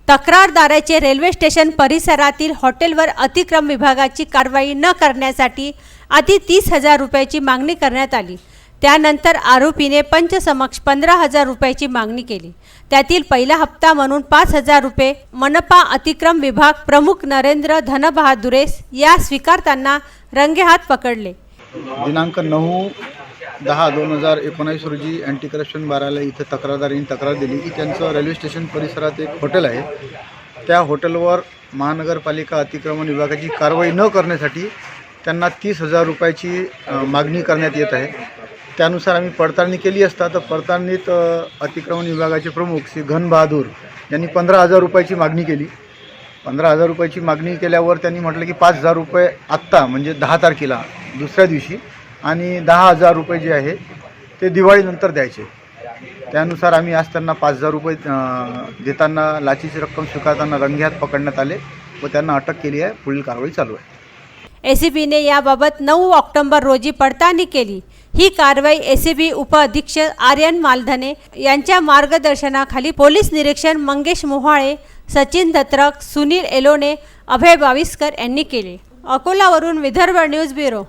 तक्रारदाराचे railway station परिसरातील हॉटेलवर अतिक्रम विभागाची कारवाई न करण्यासाठी आधी 30,000 रुपयाची मागणी करण्यात आली। त्यानंतर आरोपीने पंचसमक्ष 15,000 रुपयाची मागणी केली। त्यातील पहिला हप्ता म्हणून 5,000 रुपये मनपा अतिक्रम विभाग प्रमुख नरेंद्र धनबहादुरे या स्वीकारताना रंगेहात पकडले। दिनांक 9/10/2019 रोजी अँटी करप्शन बाराला इथे तक्रारदारांनी तक्रार दिली की त्यांचं रेल्वे स्टेशन परिसरात एक हॉटेल आहे। त्या हॉटेलवर महानगरपालिका अतिक्रमण विभागाची कारवाई न करण्यासाठी त्यांना 30,000 रुपयाची मागणी करण्यात येत आहे। त्यानुसार आम्ही पडताळणी केली असता तर पडताळणीत अतिक्रमण विभागाचे प्रमुख श्री धनबहादूर यांनी 15,000 रुपयाची मागणी केली। 15,000 रुपयाची मागणी केल्यावर त्यांनी म्हटलं की 5,000 रुपये आत्ता म्हणजे 10 तारखेला दुसऱ्या दिवशी आणि 10,000 रुपये जे आहे ते दिवाळीनंतर द्यायचे। त्यानुसार आम्ही आज त्यांना 5,000 रुपये देताना लाचीची रक्कम स्वीकारताना रंगेहात पकडण्यात आले व त्यांना अटक केली आहे। पुढील कारवाई चालू आहे। एसीबीने याबाबत 9 ऑक्टोबर रोजी पडताळणी केली। ही कारवाई एसीबी उपअधीक्षक आर्यन मालधने यांच्या मार्गदर्शनाखाली पोलीस निरीक्षक मंगेश मोहाळे, सचिन दत्रक, सुनील एलोने, अभय बाविस्कर यांनी केले। अकोलावरून विदर्भ न्यूज ब्युरो।